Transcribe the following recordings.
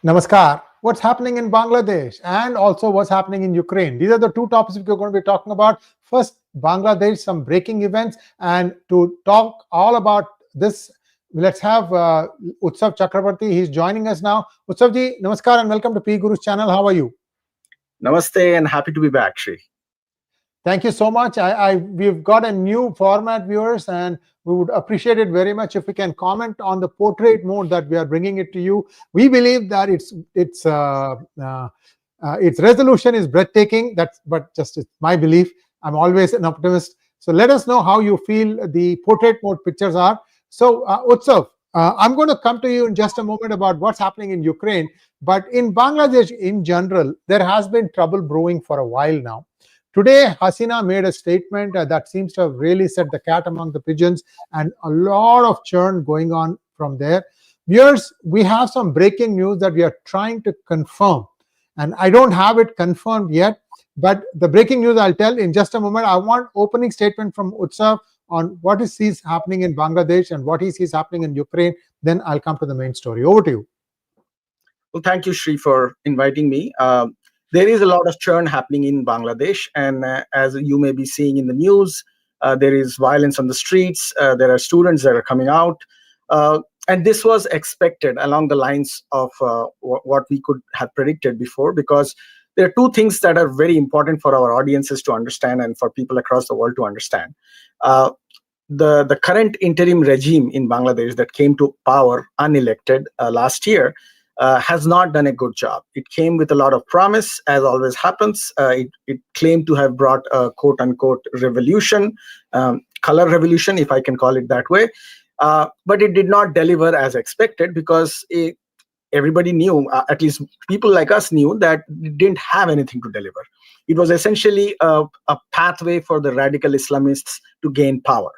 Namaskar. What's happening in Bangladesh and also what's happening in Ukraine? These are the two topics we're going to be talking about. First, Bangladesh, some breaking events. And to talk all about this, let's have Utsav C. He's joining us now. Utsav ji, namaskar and welcome to PGurus channel. How are you? Namaste and happy to be back, Sree. Thank you so much. We've got a new format, viewers, and we would appreciate it very much if we can comment on the portrait mode that we are bringing it to you. We believe that its resolution is breathtaking. But just it's my belief. I'm always an optimist. So let us know how you feel the portrait mode pictures are. So Utsav, I'm going to come to you in just a moment about what's happening in Ukraine. But in Bangladesh in general, there has been trouble brewing for a while now. Today, Hasina made a statement that seems to have really set the cat among the pigeons, and a lot of churn going on from there. Viewers, we have some breaking news that we are trying to confirm, and I don't have it confirmed yet, but the breaking news I'll tell in just a moment. I want opening statement from Utsav on what he sees happening in Bangladesh and what he sees happening in Ukraine. Then I'll come to the main story. Over to you. Well, thank you, Sree, for inviting me. There is a lot of churn happening in Bangladesh, and as you may be seeing in the news, there is violence on the streets. There are students that are coming out, and this was expected along the lines of what we could have predicted before, because there are two things that are very important for our audiences to understand and for people across the world to understand. The current interim regime in Bangladesh that came to power unelected last year has not done a good job. It came with a lot of promise, as always happens. It claimed to have brought a quote-unquote revolution, color revolution, if I can call it that way. But it did not deliver as expected, because everybody knew, at least people like us knew, that it didn't have anything to deliver. It was essentially a pathway for the radical Islamists to gain power.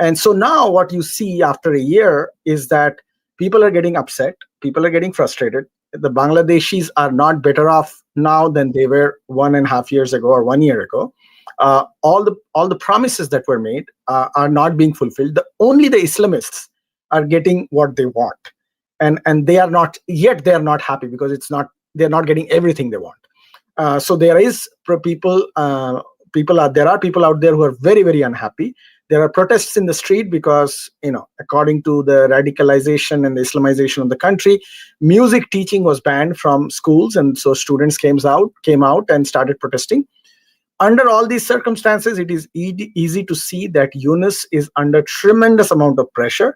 And so now what you see after a year is that people are getting upset. People are getting frustrated. The Bangladeshis are not better off now than they were 1.5 years ago or 1 year ago. All the promises that were made are not being fulfilled. Only the Islamists are getting what they want, and they are not yet. They are not happy because they're not getting everything they want. So there is people. There are people out there who are very, very unhappy. There are protests in the street because, according to the radicalization and the Islamization of the country, music teaching was banned from schools, and so students came out and started protesting. Under all these circumstances, it is easy to see that Yunus is under tremendous amount of pressure.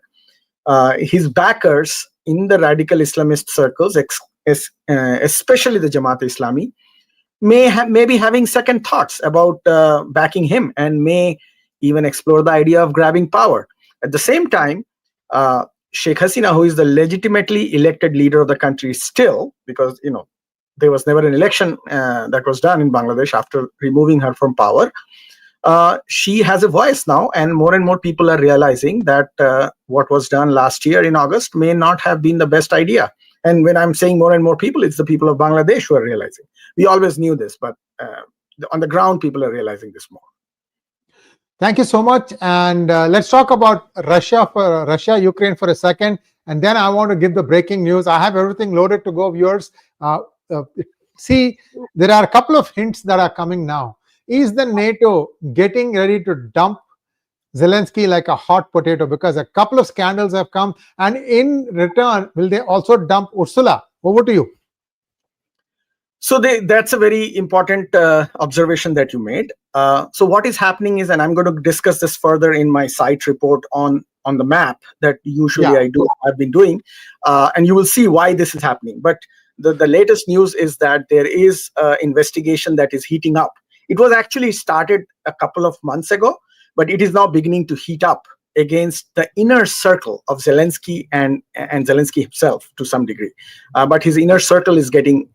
His backers in the radical Islamist circles, especially the Jamaat-e-Islami, may be having second thoughts about backing him, and may even explore the idea of grabbing power. At the same time, Sheikh Hasina, who is the legitimately elected leader of the country still, because there was never an election that was done in Bangladesh after removing her from power, she has a voice now, and more people are realizing that what was done last year in August may not have been the best idea. And when I'm saying more and more people, it's the people of Bangladesh who are realizing. We always knew this, but on the ground, people are realizing this more. Thank you so much. And let's talk about Russia, Ukraine for a second. And then I want to give the breaking news. I have everything loaded to go, viewers. See, there are a couple of hints that are coming now. Is the NATO getting ready to dump Zelensky like a hot potato? Because a couple of scandals have come. And in return, will they also dump Ursula? Over to you. So that's a very important observation that you made. So what is happening is, and I'm going to discuss this further in my site report on the map that usually I've been doing, and you will see why this is happening. But the latest news is that there is investigation that is heating up. It was actually started a couple of months ago, but it is now beginning to heat up against the inner circle of Zelensky and Zelensky himself to some degree. But his inner circle is getting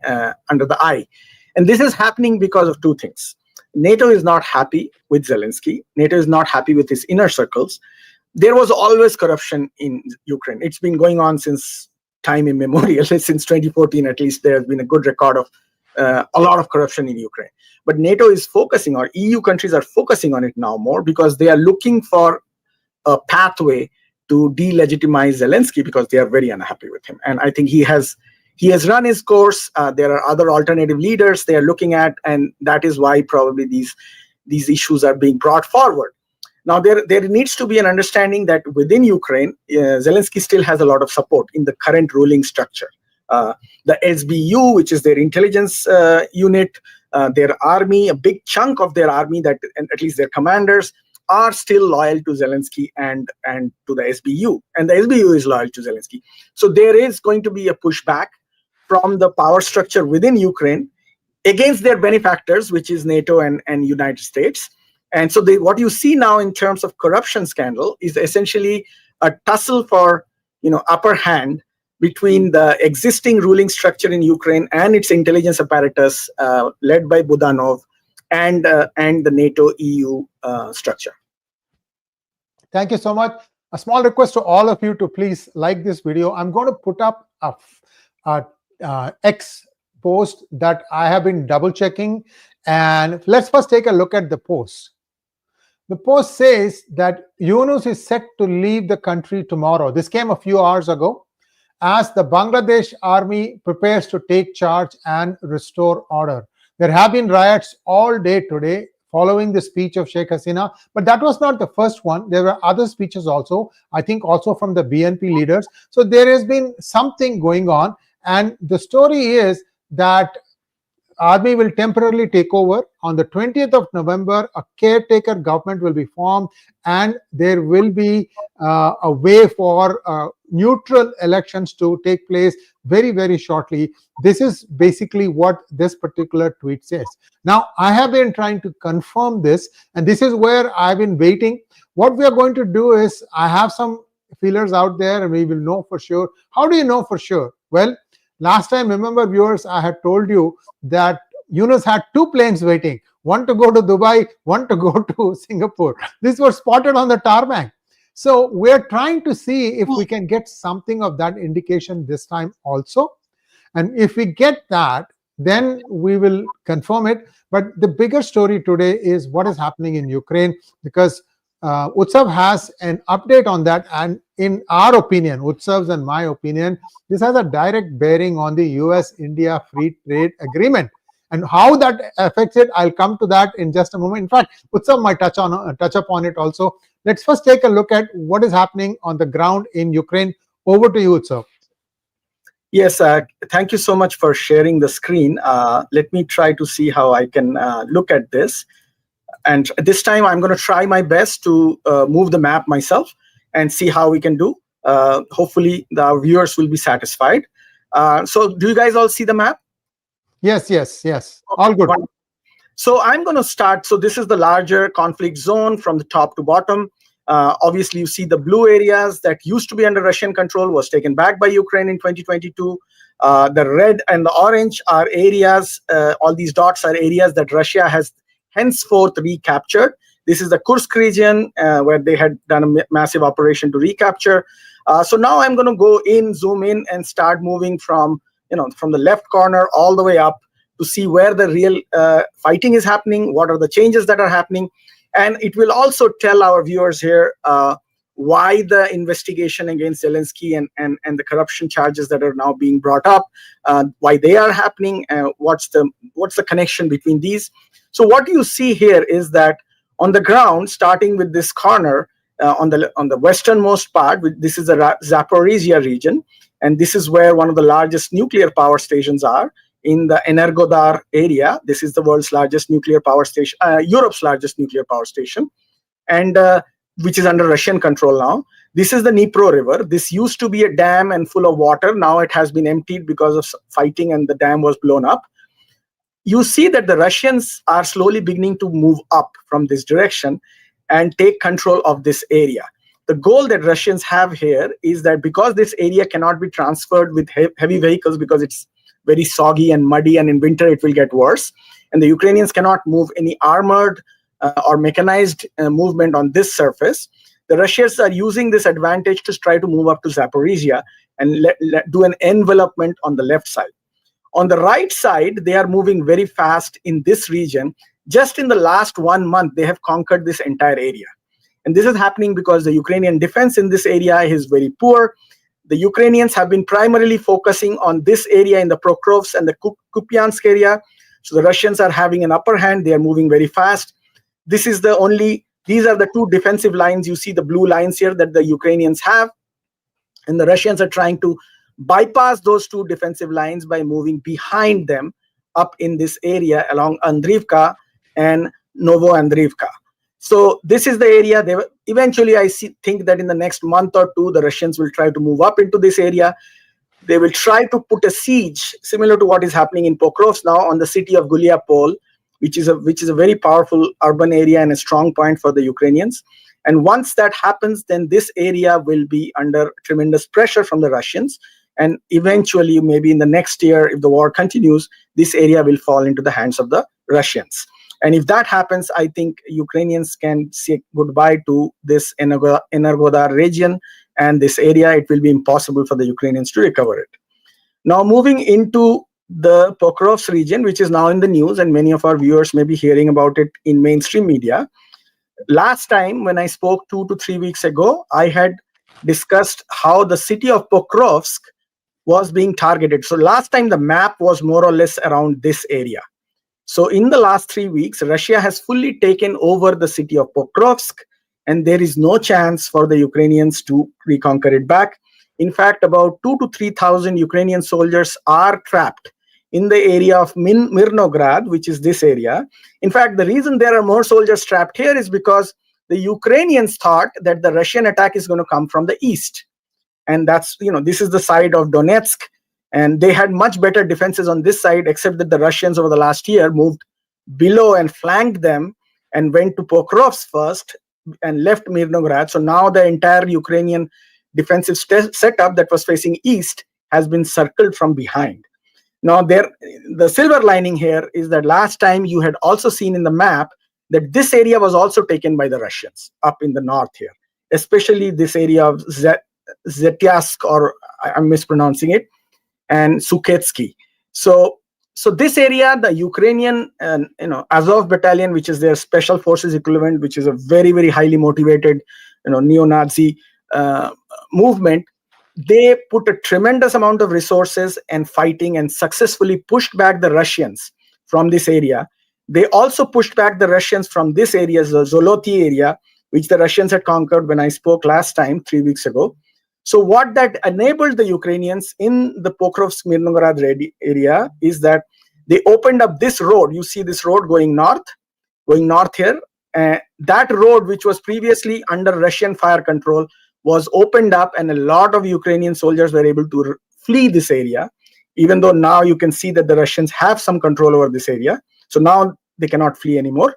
under the eye. And this is happening because of two things. NATO is not happy with Zelensky. NATO is not happy with his inner circles. There was always corruption in Ukraine. It's been going on since time immemorial. Since 2014, at least, there has been a good record of a lot of corruption in Ukraine. But NATO is focusing, or EU countries are focusing on it now more, because they are looking for a pathway to delegitimize Zelensky, because they are very unhappy with him. And I think he has He has run his course. There are other alternative leaders they are looking at, and that is why probably these issues are being brought forward. Now, there needs to be an understanding that within Ukraine, Zelensky still has a lot of support in the current ruling structure. The SBU, which is their intelligence unit, their army, a big chunk of their army, that and at least their commanders, are still loyal to Zelensky and to the SBU. And the SBU is loyal to Zelensky. So there is going to be a pushback from the power structure within Ukraine against their benefactors, which is NATO and United States. And so what you see now in terms of corruption scandal is essentially a tussle for upper hand between the existing ruling structure in Ukraine and its intelligence apparatus led by Budanov and the NATO EU structure. Thank you so much. A small request to all of you to please like this video. I'm going to put up a X post that I have been double checking, and let's first take a look at the post. The post says that Yunus is set to leave the country tomorrow. This came a few hours ago, as the Bangladesh army prepares to take charge and restore order. There have been riots all day today following the speech of Sheikh Hasina, but that was not the first one. There were other speeches also, I think also from the BNP leaders. So there has been something going on, and the story is that army will temporarily take over. On the 20th of November, a caretaker government will be formed, and there will be a way for neutral elections to take place very, very shortly. This is basically what this particular tweet says. Now, I have been trying to confirm this, and this is where I've been waiting. What we are going to do is, I have some feelers out there, and we will know for sure. How do you know for sure? Well, last time, remember viewers, I had told you that Yunus had 2 planes waiting, one to go to Dubai, one to go to Singapore. These were spotted on the tarmac. So we're trying to see if we can get something of that indication this time also. And if we get that, then we will confirm it. But the bigger story today is what is happening in Ukraine, because Utsav has an update on that, and in our opinion, Utsav's and my opinion, this has a direct bearing on the US-India free trade agreement. And how that affects it, I'll come to that in just a moment. In fact, Utsav might touch upon it also. Let's first take a look at what is happening on the ground in Ukraine. Over to you, Utsav. Yes, thank you so much for sharing the screen. Let me try to see how I can look at this. And this time, I'm going to try my best to move the map myself and see how we can do. Hopefully, the viewers will be satisfied. So do you guys all see the map? Yes, yes, yes. All good. So I'm going to start. So this is the larger conflict zone from the top to bottom. Obviously, you see the blue areas that used to be under Russian control was taken back by Ukraine in 2022. The red and the orange are areas, all these dots are areas that Russia has henceforth recaptured. This is the Kursk region where they had done a massive operation to recapture. So now I'm going to go in, zoom in, and start moving from the left corner all the way up to see where the real fighting is happening, what are the changes that are happening. And it will also tell our viewers here why the investigation against Zelensky and the corruption charges that are now being brought up, why they are happening, what's the connection between these. So what you see here is that on the ground, starting with this corner on the westernmost part, this is the Zaporizhia region, and this is where one of the largest nuclear power stations are in the 𝗟𝗏𝗏 area. This is the world's largest nuclear power station, Europe's largest nuclear power station, and which is under Russian control now. This is the Dnipro River. This used to be a dam and full of water. Now it has been emptied because of fighting, and the dam was blown up. You see that the Russians are slowly beginning to move up from this direction and take control of this area. The goal that Russians have here is that because this area cannot be transferred with heavy vehicles because it's very soggy and muddy, and in winter it will get worse, and the Ukrainians cannot move any armored or mechanized movement on this surface, the Russians are using this advantage to try to move up to Zaporizhia and do an envelopment on the left side. On the right side, they are moving very fast in this region. Just in the last 1 month, they have conquered this entire area. And this is happening because the Ukrainian defense in this area is very poor. The Ukrainians have been primarily focusing on this area in the Pokrovsk and the Kupiansk area. So the Russians are having an upper hand. They are moving very fast. These are the two defensive lines. You see the blue lines here that the Ukrainians have. And the Russians are trying to bypass those two defensive lines by moving behind them up in this area along Andriivka and Novoandriivka. So this is the area. Eventually, I think that in the next month or two, the Russians will try to move up into this area. They will try to put a siege, similar to what is happening in Pokrovsk now, on the city of Guliapol, which is a very powerful urban area and a strong point for the Ukrainians. And once that happens, then this area will be under tremendous pressure from the Russians. And eventually, maybe in the next year, if the war continues, this area will fall into the hands of the Russians. And if that happens, I think Ukrainians can say goodbye to this 値rgodar region and this area. It will be impossible for the Ukrainians to recover it. Now, moving into the Pokrovsk region, which is now in the news, and many of our viewers may be hearing about it in mainstream media. Last time when I spoke 2 to 3 weeks ago, I had discussed how the city of Pokrovsk was being targeted. So last time the map was more or less around this area. So in the last 3 weeks, Russia has fully taken over the city of Pokrovsk, and there is no chance for the Ukrainians to reconquer it back. In fact, about 2,000 to 3,000 Ukrainian soldiers are trapped in the area of Mirnograd, which is this area. In fact, the reason there are more soldiers trapped here is because the Ukrainians thought that the Russian attack is going to come from the east. And that's, this is the side of Donetsk. And they had much better defenses on this side, except that the Russians over the last year moved below and flanked them and went to Pokrovsk first and left Mirnograd. So now the entire Ukrainian defensive setup that was facing east has been circled from behind. Now, the silver lining here is that last time you had also seen in the map that this area was also taken by the Russians up in the north here, especially this area of Zetyask, or I'm mispronouncing it, and Sukhetsky. So this area, the Ukrainian Azov battalion, which is their special forces equivalent, which is a very, very highly motivated neo-Nazi movement, they put a tremendous amount of resources and fighting and successfully pushed back the Russians from this area. They also pushed back the Russians from this area, the Zoloty area, which the Russians had conquered when I spoke last time 3 weeks ago. So what that enabled the Ukrainians in the Pokrovsk-Mirnograd area is that they opened up this road. You see this road going north here. That road, which was previously under Russian fire control, was opened up, and a lot of Ukrainian soldiers were able to flee this area, even though now you can see that the Russians have some control over this area. So now they cannot flee anymore.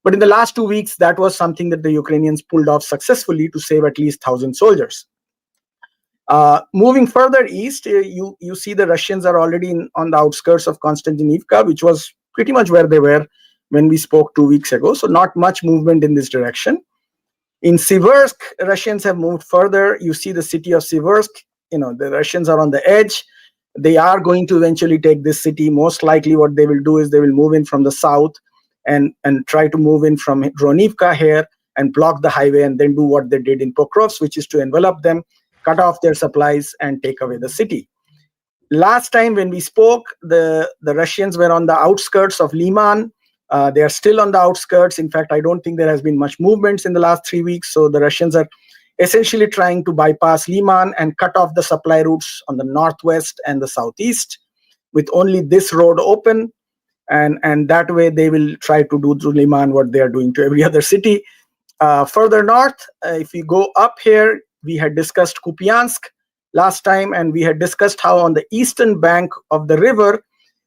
But in the last 2 weeks, that was something that the Ukrainians pulled off successfully to save at least 1,000 soldiers. Moving further east, you see the Russians are already on the outskirts of Konstantinivka, which was pretty much where they were when we spoke 2 weeks ago. So not much movement in this direction. In Siversk, Russians have moved further. You see the city of Siversk. The Russians are on the edge. They are going to eventually take this city. Most likely what they will do is they will move in from the south and try to move in from Dronivka here and block the highway, and then do what they did in Pokrovsk, which is to envelop them, cut off their supplies, and take away the city. Last time when we spoke, the Russians were on the outskirts of Liman. They are still on the outskirts. In fact, I don't think there has been much movements in the last 3 weeks. So the Russians are essentially trying to bypass Liman and cut off the supply routes on the northwest and the southeast, with only this road open. And that way they will try to do through Liman what they are doing to every other city. Further north, if we go up here, we had discussed Kupiansk last time, and we had discussed how on the eastern bank of the river,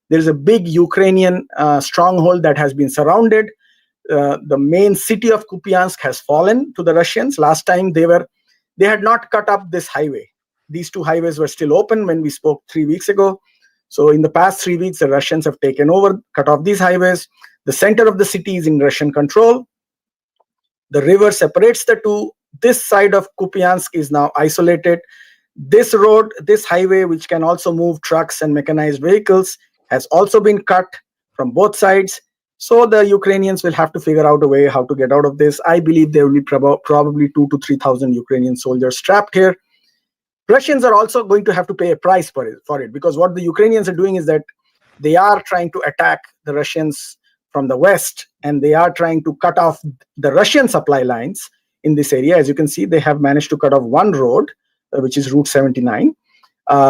there is a big Ukrainian stronghold that has been surrounded. The main city of Kupiansk has fallen to the Russians. Last time they had not cut up this highway. These two highways were still open when we spoke 3 weeks ago. So in the past 3 weeks, the Russians have taken over, cut off these highways. The center of the city is in Russian control. The river separates the two. This side of Kupiansk is now isolated. This road, this highway, which can also move trucks and mechanized vehicles, has also been cut from both sides. So the Ukrainians will have to figure out a way how to get out of this. I believe there will be probably 2,000 to 3,000 Ukrainian soldiers trapped here. Russians are also going to have to pay a price for it, because what the Ukrainians are doing is that they are trying to attack the Russians from the west, and they are trying to cut off the Russian supply lines in this area. As you can see, they have managed to cut off one road, which is Route 79.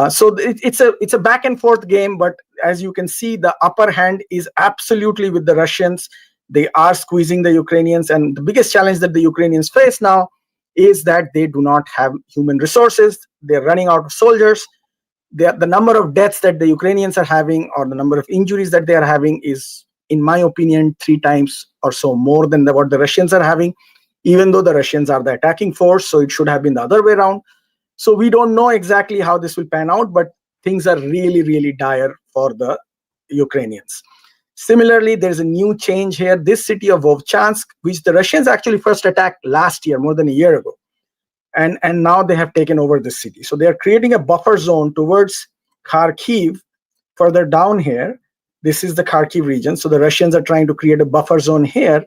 So it's a back and forth game, but as you can see, the upper hand is absolutely with the Russians. They are squeezing the Ukrainians, and the biggest challenge that the Ukrainians face now is that they do not have human resources. They're running out of soldiers. The number of deaths that the Ukrainians are having, or the number of injuries that they are having, is, in my opinion, 3 times or so more than what the Russians are having, even though the Russians are the attacking force. So it should have been the other way around. So we don't know exactly how this will pan out, but things are really, really dire for the Ukrainians. Similarly, there's a new change here. This city of Vovchansk, which the Russians actually first attacked last year, more than a year ago. And now they have taken over this city. So they are creating a buffer zone towards Kharkiv further down here. This is the Kharkiv region. So the Russians are trying to create a buffer zone here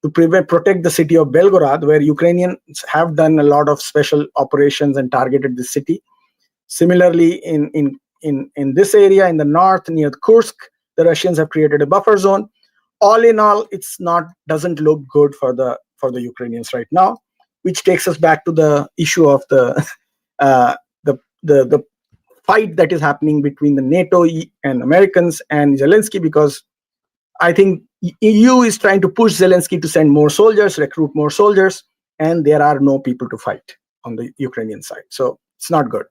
to protect the city of Belgorod, where Ukrainians have done a lot of special operations and targeted the city. Similarly, in this area in the north near Kursk, the Russians have created a buffer zone. All in all, doesn't look good for the Ukrainians right now, which takes us back to the issue of the fight that is happening between the NATO and Americans and Zelensky, because I think EU is trying to push Zelensky to send more soldiers, recruit more soldiers, and there are no people to fight on the Ukrainian side. So it's not good.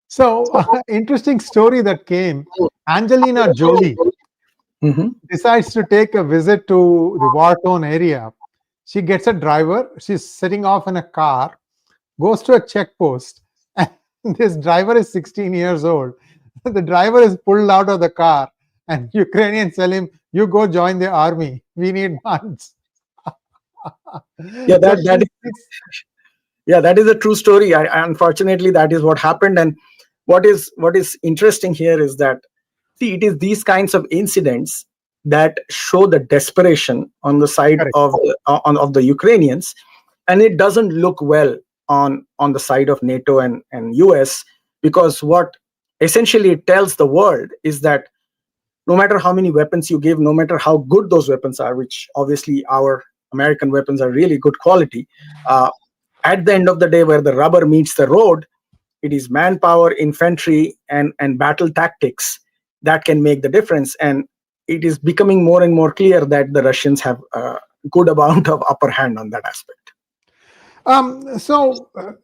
So, interesting story that came. Angelina Jolie decides to take a visit to the war-torn area. She gets a driver. She's sitting off in a car, goes to a check post, and this driver is 16 years old. The driver is pulled out of the car, and Ukrainians tell him, "You go join the army. We need funds." Yeah, that is a true story. Unfortunately, that is what happened. And what is interesting here is that, see, it is these kinds of incidents that show the desperation on the side of the Ukrainians, and it doesn't look well on the side of NATO and US, because what essentially it tells the world is that no matter how many weapons you give, no matter how good those weapons are, which obviously our American weapons are really good quality, at the end of the day, where the rubber meets the road, it is manpower, infantry, and battle tactics that can make the difference. And it is becoming more and more clear that the Russians have a good amount of upper hand on that aspect.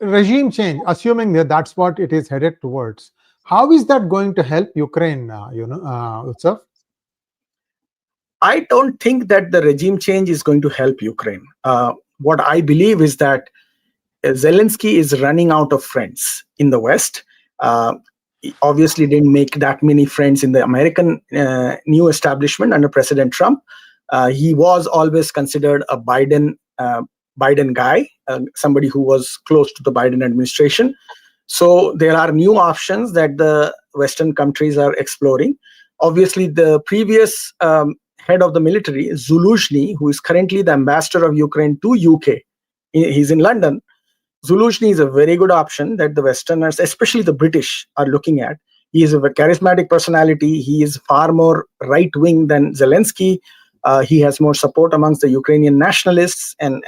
Regime change, assuming that that's what it is headed towards, how is that going to help Ukraine, Utsav? I don't think that the regime change is going to help Ukraine. What I believe is that Zelensky is running out of friends in the West. He obviously didn't make that many friends in the American new establishment under President Trump. He was always considered a Biden guy, somebody who was close to the Biden administration. So there are new options that the Western countries are exploring. Obviously, the previous head of the military, Zaluzhny, who is currently the ambassador of Ukraine to UK, he's in London. Zaluzhny is a very good option that the Westerners, especially the British, are looking at. He is a charismatic personality. He is far more right-wing than Zelensky. He has more support amongst the Ukrainian nationalists and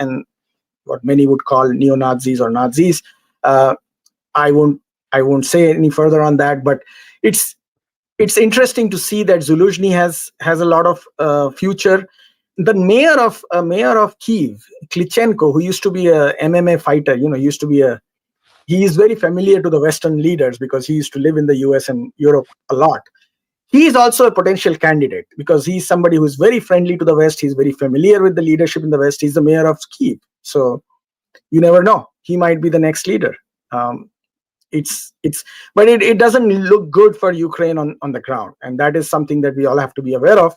what many would call neo-Nazis or Nazis. I won't say any further on that, but it's interesting to see that Zaluzhny has a lot of future. The mayor of Kyiv, Klitschenko, who used to be a MMA fighter, he is very familiar to the Western leaders because he used to live in the US and Europe a lot. He is also a potential candidate because he's somebody who is very friendly to the West. He's very familiar with the leadership in the West. He's the mayor of Kyiv. So you never know. He might be the next leader. But it doesn't look good for Ukraine on the ground. And that is something that we all have to be aware of.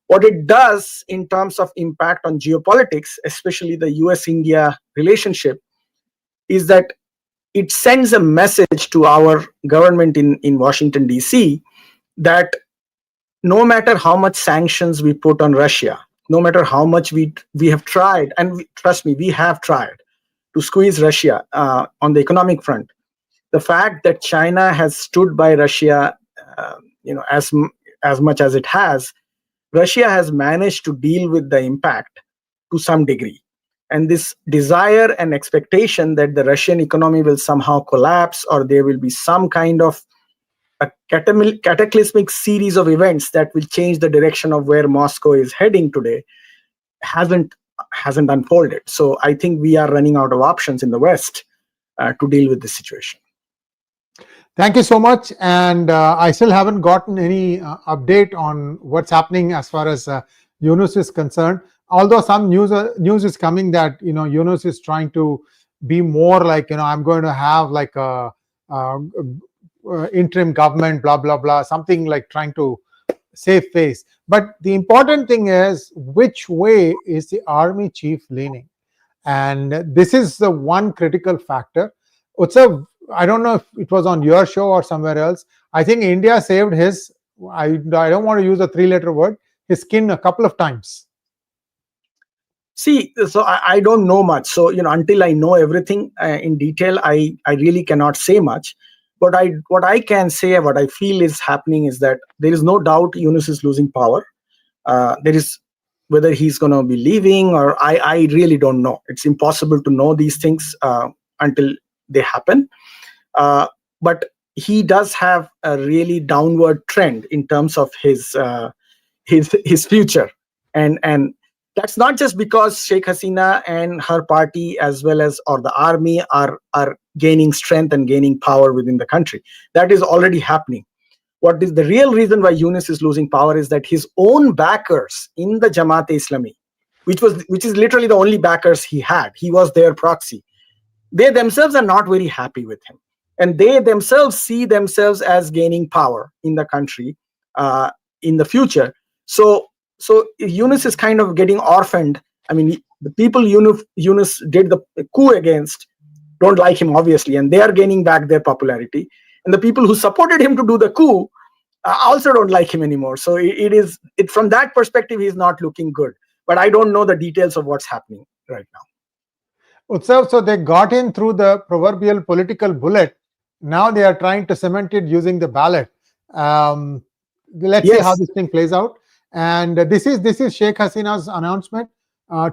What it does in terms of impact on geopolitics, especially the US-India relationship, is that it sends a message to our government in Washington, D.C., that no matter how much sanctions we put on Russia, no matter how much we have tried, and trust me, we have tried to squeeze Russia on the economic front, the fact that China has stood by Russia, as much as it has, Russia has managed to deal with the impact to some degree. And this desire and expectation that the Russian economy will somehow collapse, or there will be some kind of a cataclysmic series of events that will change the direction of where Moscow is heading today, hasn't unfolded. So I think we are running out of options in the West to deal with this situation. Thank you so much. And I still haven't gotten any update on what's happening as far as Yunus is concerned. Although some news is coming that Yunus is trying to be more like I'm going to have like a interim government, blah blah blah, something like trying to save face. But the important thing is, which way is the army chief leaning? And this is the one critical factor. Utsav, I don't know if it was on your show or somewhere else. I think India saved his, I don't want to use a three-letter word, his skin a couple of times. See, so I don't know much. So, until I know everything in detail, I really cannot say much. But what I can say, what I feel is happening is that there is no doubt Yunus is losing power. There is, whether he's going to be leaving, or I really don't know. It's impossible to know these things until they happen. But he does have a really downward trend in terms of his future, and that's not just because Sheikh Hasina and her party, as well as the army, are gaining strength and gaining power within the country. That is already happening. What is the real reason why Yunus is losing power is that his own backers in the Jamaat-e-Islami, which is literally the only backers he had, he was their proxy, they themselves are not very happy with him. And they themselves see themselves as gaining power in the country in the future. So Yunus is kind of getting orphaned. I mean, the people Yunus did the coup against don't like him, obviously, and they are gaining back their popularity. And the people who supported him to do the coup also don't like him anymore. So from that perspective, he's not looking good. But I don't know the details of what's happening right now. Utsav, so they got in through the proverbial political bullet. Now they are trying to cement it using the ballot. Let's see how this thing plays out. And this is Sheikh Hasina's announcement.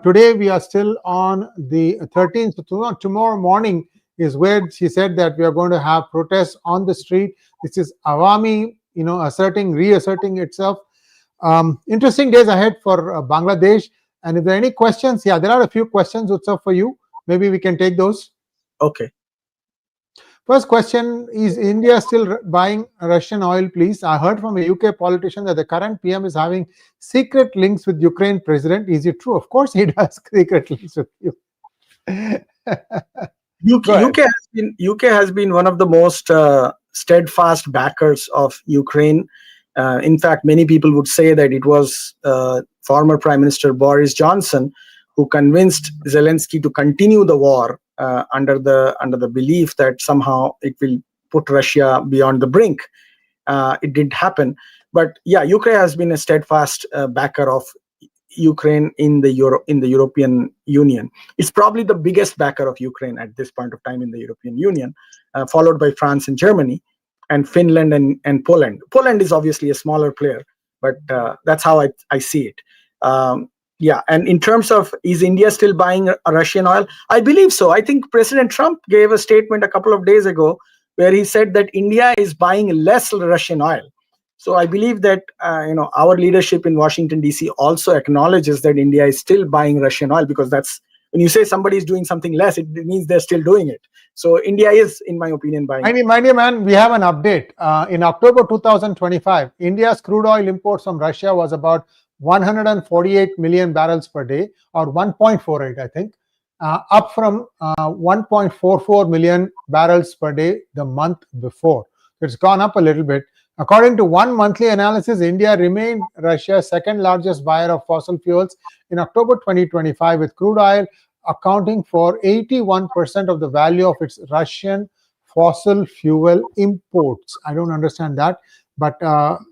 Today we are still on the 13th. So tomorrow morning is where she said that we are going to have protests on the street. This is Awami, reasserting itself. Interesting days ahead for Bangladesh. And if there are any questions, there are a few questions, Utsav, for you. Maybe we can take those. Okay. First question, is India still buying Russian oil, please? I heard from a UK politician that the current PM is having secret links with Ukraine president. Is it true? Of course he does secret links with you. UK has been one of the most steadfast backers of Ukraine. In fact, many people would say that it was former Prime Minister Boris Johnson who convinced Zelensky to continue the war under the belief that somehow it will put Russia beyond the brink. It didn't happen. But UK has been a steadfast backer of Ukraine in the European Union. It's probably the biggest backer of Ukraine at this point of time in the European Union, followed by France and Germany, and Finland and Poland. Poland is obviously a smaller player, but that's how I see it. And in terms of, is India still buying Russian oil? I believe so. I think President Trump gave a statement a couple of days ago where he said that India is buying less Russian oil. So I believe that our leadership in Washington, D.C. also acknowledges that India is still buying Russian oil, because that's, when you say somebody is doing something less, it means they're still doing it. So India is, in my opinion, buying. My dear man, we have an update. In October 2025, India's crude oil imports from Russia was about 148 million barrels per day, or 1.48, I think, up from 1.44 million barrels per day the month before. It's gone up a little bit. According to one monthly analysis, India remained Russia's second largest buyer of fossil fuels in October 2025, with crude oil accounting for 81% of the value of its Russian fossil fuel imports. I don't understand that, but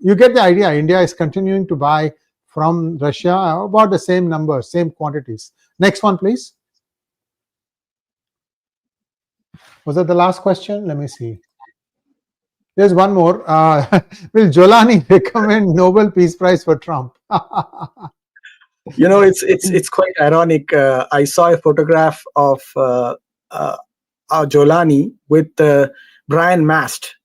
you get the idea. India is continuing to buy from Russia about the same numbers, same quantities. Next one, please. Was that the last question? Let me see. There's one more. Will 𝗤𝗏𝗍 recommend Nobel Peace Prize for Trump? You know, it's quite ironic. I saw a photograph of 𝗤𝗏𝗍 with Brian Mast,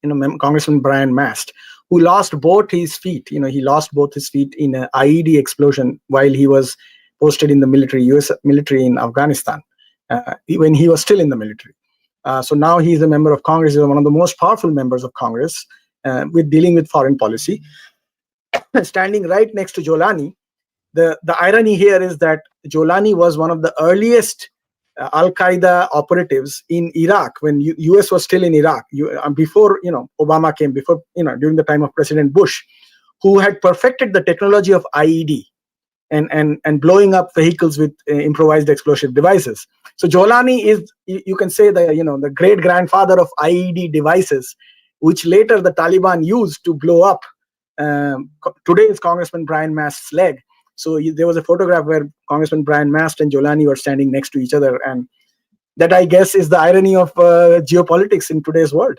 Congressman Brian Mast, who lost both his feet. He lost both his feet in an IED explosion while he was posted in the military, U.S. military in Afghanistan, when he was still in the military. So now he's a member of Congress. He's one of the most powerful members of Congress with dealing with foreign policy. Standing right next to 𝗤𝗏𝗍, the irony here is that 𝗤𝗏𝗍 was one of the earliest Al-Qaeda operatives in Iraq when U.S. was still in Iraq, before Obama came, before during the time of President Bush, who had perfected the technology of IED and blowing up vehicles with improvised explosive devices. So 𝗤𝗏𝗍 is, you can say, the great grandfather of IED devices, which later the Taliban used to blow up today's Congressman Brian Mast's leg. So there was a photograph where Congressman Brian Mast and 𝗤𝗏𝗍 were standing next to each other, and that, I guess, is the irony of geopolitics in today's world.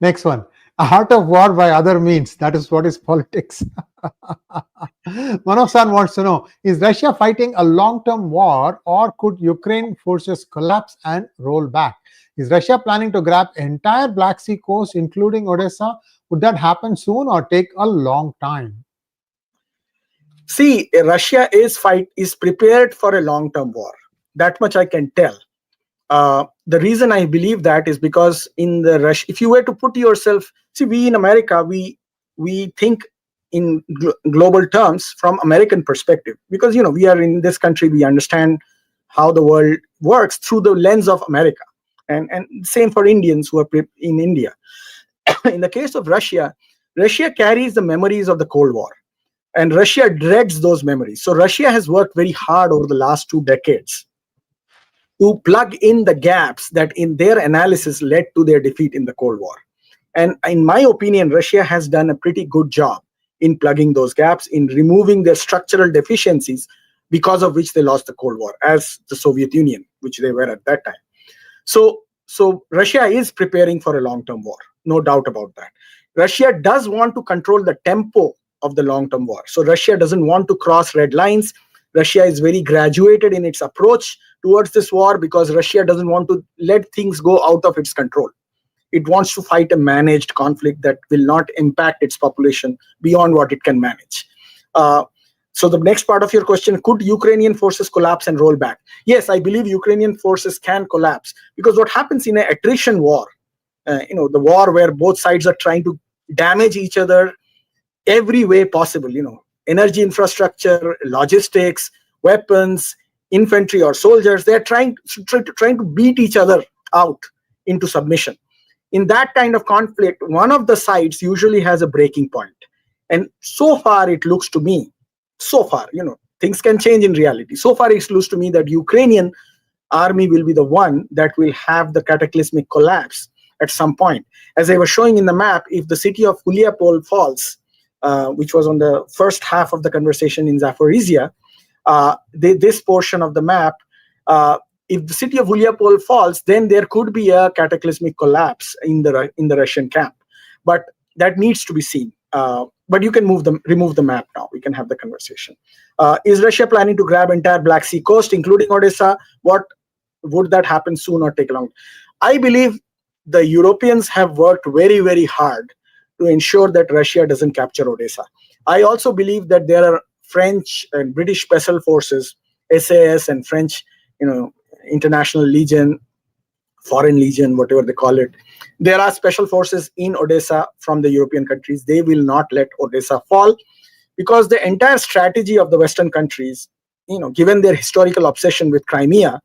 Next one. A art of war by other means. That is what is politics. Manosan wants to know, is Russia fighting a long-term war, or could Ukraine forces collapse and roll back? Is Russia planning to grab entire Black Sea coast, including Odessa? Would that happen soon or take a long time? See, Russia is prepared for a long-term war. That much I can tell. The reason I believe that is because in the Russia, if you were to put yourself, see, we in America, we think in global terms from American perspective, because we are in this country, we understand how the world works through the lens of America, and same for Indians who are in India. In the case of Russia, Russia carries the memories of the Cold War, and Russia dreads those memories. So Russia has worked very hard over the last 2 decades to plug in the gaps that in their analysis led to their defeat in the Cold War. And in my opinion, Russia has done a pretty good job in plugging those gaps, in removing their structural deficiencies because of which they lost the Cold War, as the Soviet Union, which they were at that time. So Russia is preparing for a long-term war, no doubt about that. Russia does want to control the tempo of the long-term war. So Russia doesn't want to cross red lines. Russia is very graduated in its approach towards this war because Russia doesn't want to let things go out of its control. It wants to fight a managed conflict that will not impact its population beyond what it can manage. So the next part of your question, could Ukrainian forces collapse and roll back? Yes, I believe Ukrainian forces can collapse, because what happens in an attrition war, the war where both sides are trying to damage each other every way possible, energy infrastructure, logistics, weapons, infantry or soldiers, they're trying to beat each other out into submission. In that kind of conflict, one of the sides usually has a breaking point. And so far it looks to me, things can change in reality. So far it looks to me that Ukrainian army will be the one that will have the cataclysmic collapse at some point. As I was showing in the map, if the city of 𝗤𝗏𝗄𝗏 falls, which was on the first half of the conversation in Zaporizhia, this portion of the map, if the city of 𝗤𝗏𝗄𝗏 falls, then there could be a cataclysmic collapse in the Russian camp. But that needs to be seen. But you can remove the map now. We can have the conversation. Is Russia planning to grab entire Black Sea coast, including Odessa? Would that happen soon or take long? I believe the Europeans have worked very, very hard to ensure that Russia doesn't capture Odessa. I also believe that there are French and British special forces, SAS and French, International Legion, Foreign Legion, whatever they call it. There are special forces in Odessa from the European countries. They will not let Odessa fall, because the entire strategy of the Western countries, given their historical obsession with Crimea,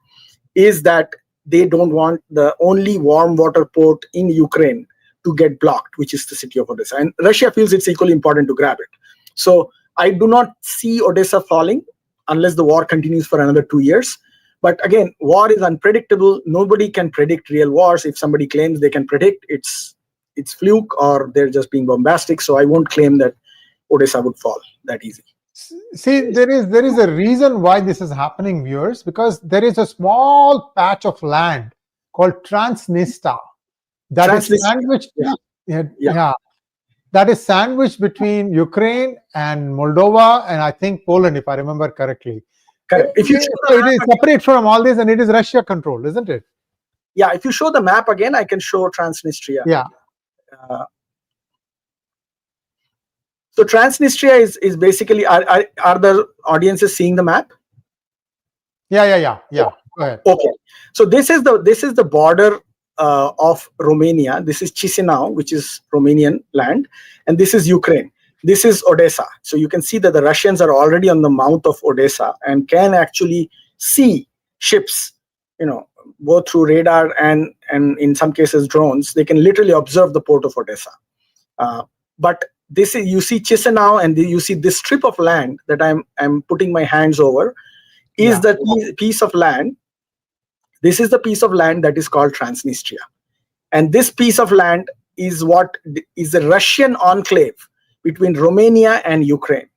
is that they don't want the only warm water port in Ukraine to get blocked, which is the city of Odessa. And Russia feels it's equally important to grab it. So I do not see Odessa falling unless the war continues for another 2 years. But again, war is unpredictable. Nobody can predict real wars. If somebody claims they can predict, it's fluke or they're just being bombastic. So I won't claim that Odessa would fall that easy. See, there is a reason why this is happening, viewers, because there is a small patch of land called Transnistria that is sandwiched. That is sandwiched between Ukraine and Moldova, and I think Poland, if I remember correctly. Correct. If you it is separate from all this, and it is Russia controlled, isn't it? Yeah. If you show the map again, I can show Transnistria. Yeah. So Transnistria is basically, are the audiences seeing the map? Yeah. Go ahead. Okay. So this is the border of Romania. This is Chisinau, which is Romanian land, and this is Ukraine. This is Odessa. So you can see that the Russians are already on the mouth of Odessa and can actually see ships, both through radar and in some cases drones. They can literally observe the port of Odessa. But this is, you see Chisinau, and you see this strip of land that I'm putting my hands over is the piece of land. This is the piece of land that is called Transnistria, and this piece of land is what is a Russian enclave between Romania and Ukraine.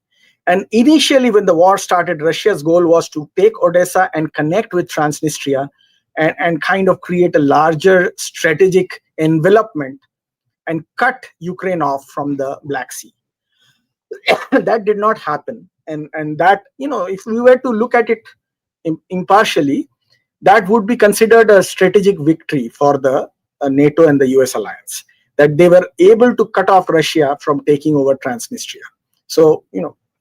And initially, when the war started, Russia's goal was to take Odessa and connect with Transnistria and kind of create a larger strategic envelopment and cut Ukraine off from the Black Sea. That did not happen. And that, if we were to look at it impartially, that would be considered a strategic victory for the NATO and the US alliance, that they were able to cut off Russia from taking over Transnistria. So,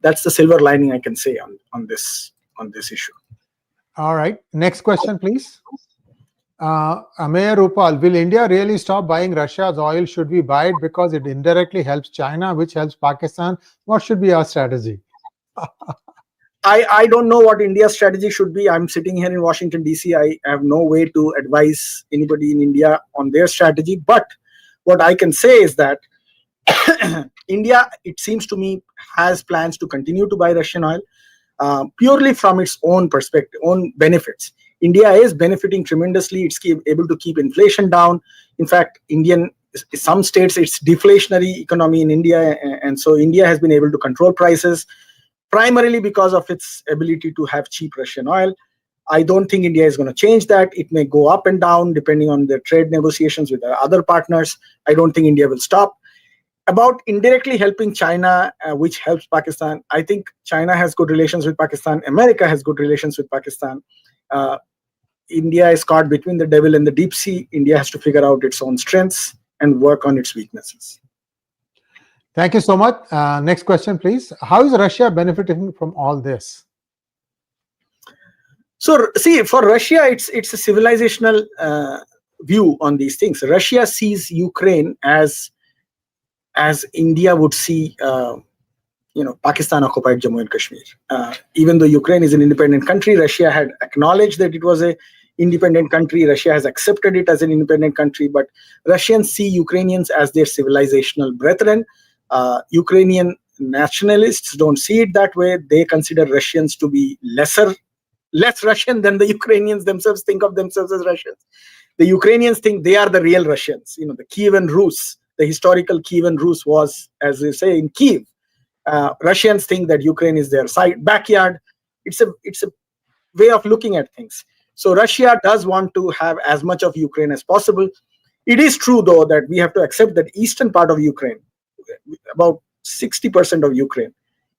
that's the silver lining I can say on this issue. All right. Next question, please. Ameya Rupal, will India really stop buying Russia's oil? Should we buy it because it indirectly helps China, which helps Pakistan? What should be our strategy? I don't know what India's strategy should be. I'm sitting here in Washington, D.C. I have no way to advise anybody in India on their strategy. But what I can say is that India, it seems to me, has plans to continue to buy Russian oil purely from its own perspective, own benefits. India is benefiting tremendously. It's able to keep inflation down. In fact, some states, it's deflationary economy in India. And so India has been able to control prices primarily because of its ability to have cheap Russian oil. I don't think India is going to change that. It may go up and down depending on the trade negotiations with other partners. I don't think India will stop. About indirectly helping China, which helps Pakistan, I think China has good relations with Pakistan. America has good relations with Pakistan. India is caught between the devil and the deep sea. India has to figure out its own strengths and work on its weaknesses. Thank you so much. Next question, please. How is Russia benefiting from all this? So, see, for Russia, it's a civilizational view on these things. Russia sees Ukraine as India would see, Pakistan occupied Jammu and Kashmir. Even though Ukraine is an independent country, Russia had acknowledged that it was an independent country. Russia has accepted it as an independent country, but Russians see Ukrainians as their civilizational brethren. Ukrainian nationalists don't see it that way. They consider Russians to be less Russian than the Ukrainians themselves think of themselves as Russians. The Ukrainians think they are the real Russians. The Kievan Rus, the historical Kievan Rus was, as they say, in Kiev. Russians think that Ukraine is their backyard. It's a way of looking at things. So Russia does want to have as much of Ukraine as possible. It is true, though, that we have to accept that eastern part of Ukraine, about 60% of Ukraine,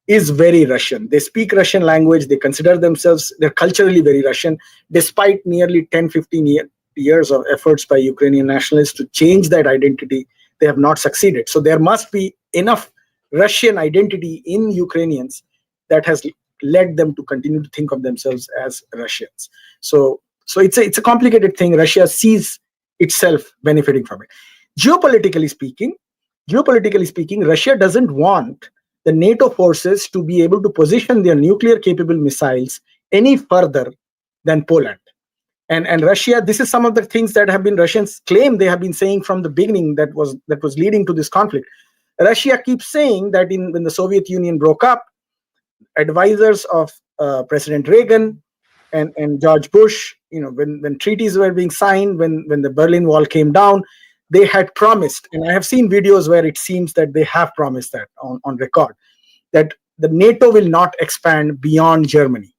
is very Russian. They speak Russian language. They consider themselves, they're culturally very Russian, despite nearly 10, 15 years of efforts by Ukrainian nationalists to change that identity. They have not succeeded. So there must be enough Russian identity in Ukrainians that has led them to continue to think of themselves as Russians. So it's a complicated thing. Russia sees itself benefiting from it. Geopolitically speaking, Russia doesn't want the NATO forces to be able to position their nuclear-capable missiles any further than Poland. And Russia, this is some of the things that have been Russians claim they have been saying from the beginning that was leading to this conflict. Russia keeps saying that when the Soviet Union broke up, advisors of President Reagan and George Bush, when treaties were being signed, when the Berlin Wall came down, they had promised, and I have seen videos where it seems that they have promised that on record, that the NATO will not expand beyond Germany.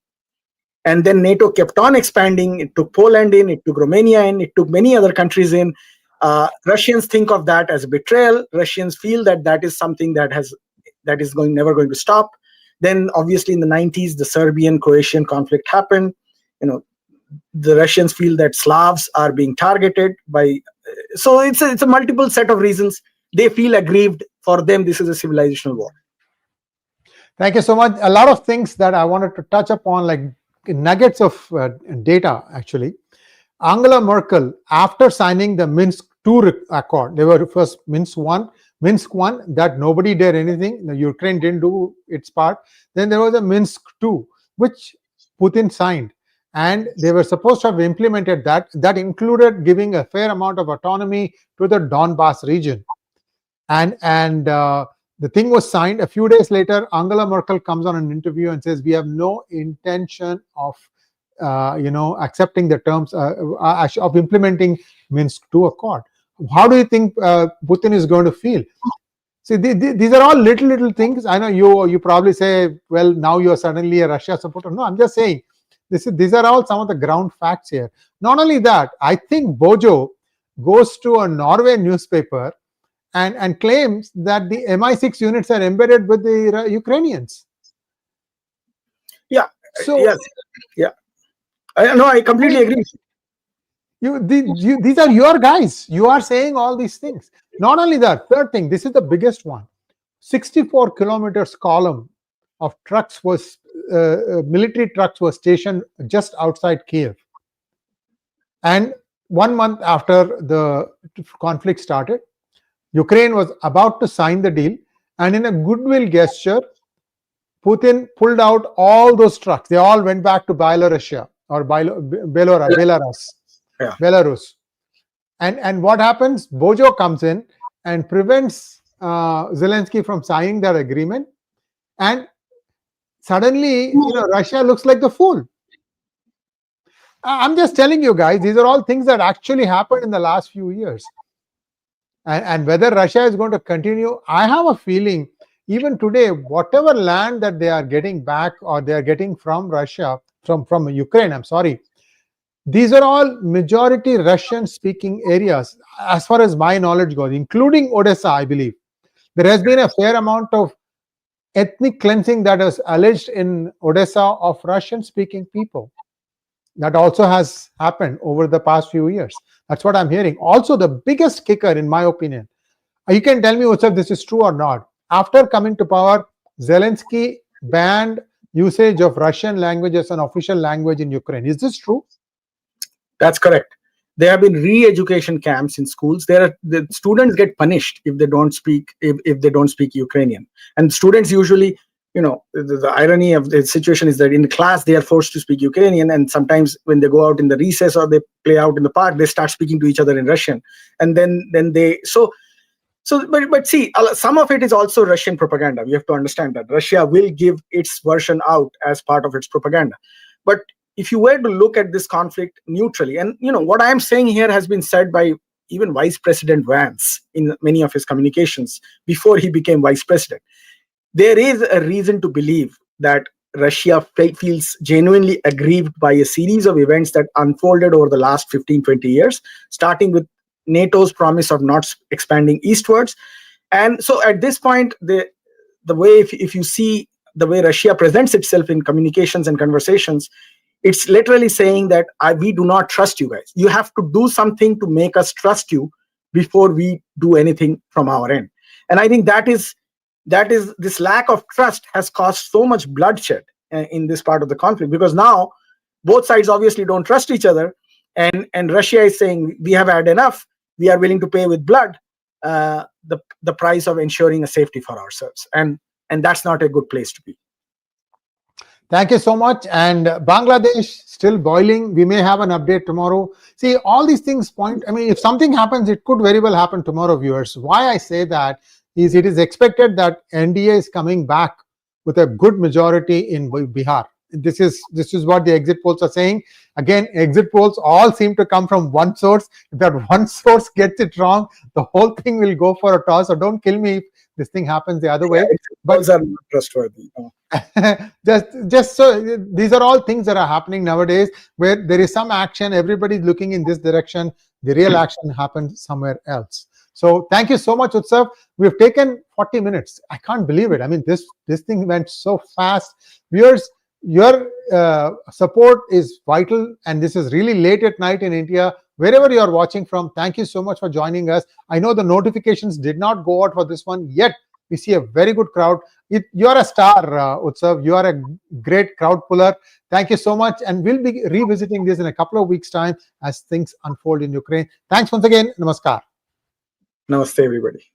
And then NATO kept on expanding. It took Poland in, it took Romania in, it took many other countries in. Russians think of that as a betrayal. Russians feel that that is something that is never going to stop. Then obviously in the 90s, the Serbian-Croatian conflict happened. The Russians feel that Slavs are being targeted by, so it's a multiple set of reasons. They feel aggrieved. For them, this is a civilizational war. Thank you so much. A lot of things that I wanted to touch upon, like nuggets of data actually. Angela Merkel, after signing the Minsk II accord, they were first Minsk I, that nobody did anything. The Ukraine didn't do its part. Then there was a Minsk II, which Putin signed. And they were supposed to have implemented that. That included giving a fair amount of autonomy to the Donbass region. And the thing was signed. A few days later, Angela Merkel comes on an interview and says, we have no intention of accepting the terms of implementing Minsk II Accord. How do you think Putin is going to feel? See, these are all little things. I know you probably say, well, now you're suddenly a Russia supporter. No, I'm just saying, these are all some of the ground facts here. Not only that, I think Bojo goes to a Norway newspaper and claims that the MI6 units are embedded with the Ukrainians. Yeah. So yes. Yeah. I completely agree. These are your guys. You are saying all these things. Not only that, third thing, this is the biggest one. 64 kilometers column of trucks was military trucks were stationed just outside Kiev. And 1 month after the conflict started, Ukraine was about to sign the deal, and in a goodwill gesture, Putin pulled out all those trucks. They all went back to Belarus or Belarus. Yeah. Belarus. And what happens? Bojo comes in and prevents Zelensky from signing that agreement, and suddenly, Russia looks like the fool. I'm just telling you guys, these are all things that actually happened in the last few years. And whether Russia is going to continue, I have a feeling even today, whatever land that they are getting back or they are getting from Russia, from Ukraine, I'm sorry, these are all majority Russian-speaking areas, as far as my knowledge goes, including Odessa, I believe. There has been a fair amount of ethnic cleansing that is alleged in Odessa of Russian-speaking people. That also has happened over the past few years. That's what I'm hearing. Also, the biggest kicker, in my opinion, you can tell me, Utsav, this is true or not. After coming to power, Zelensky banned usage of Russian language as an official language in Ukraine. Is this true? That's correct. There have been re-education camps in schools. The students get punished if they don't speak Ukrainian. And students usually, the irony of the situation is that in class they are forced to speak Ukrainian, and sometimes when they go out in the recess or they play out in the park, they start speaking to each other in Russian. And then they but see, some of it is also Russian propaganda. We have to understand that Russia will give its version out as part of its propaganda. But if you were to look at this conflict neutrally, and what I am saying here has been said by even Vice President Vance in many of his communications before he became Vice President, there is a reason to believe that Russia feels genuinely aggrieved by a series of events that unfolded over the last 15-20 years, starting with NATO's promise of not expanding eastwards. And so at this point, the way, if you see the way Russia presents itself in communications and conversations, it's literally saying that we do not trust you guys. You have to do something to make us trust you before we do anything from our end. And I think that is this lack of trust has caused so much bloodshed in this part of the conflict, because now both sides obviously don't trust each other, and Russia is saying, we have had enough. We are willing to pay with blood the price of ensuring a safety for ourselves, and that's not a good place to be. Thank you so much. And Bangladesh still boiling. We may have an update tomorrow. See, all these things point, if something happens, it could very well happen tomorrow, viewers. Why I say that is it is expected that NDA is coming back with a good majority in Bihar. this is what the exit polls are saying. Again, exit polls all seem to come from one source. If that one source gets it wrong, the whole thing will go for a toss. So don't kill me if this thing happens the other way. But those are not trustworthy. just so these are all things that are happening nowadays, where there is some action, everybody's looking in this direction, the real action happens somewhere else. So thank you so much, Utsav. We've taken 40 minutes. I can't believe it. I mean, this thing went so fast. Viewers, your support is vital, and this is really late at night in India. Wherever you are watching from, thank you so much for joining us. I know the notifications did not go out for this one yet. We see a very good crowd. You are a star, Utsav. You are a great crowd puller. Thank you so much. And we'll be revisiting this in a couple of weeks' time as things unfold in Ukraine. Thanks once again. Namaskar. Namaste, everybody.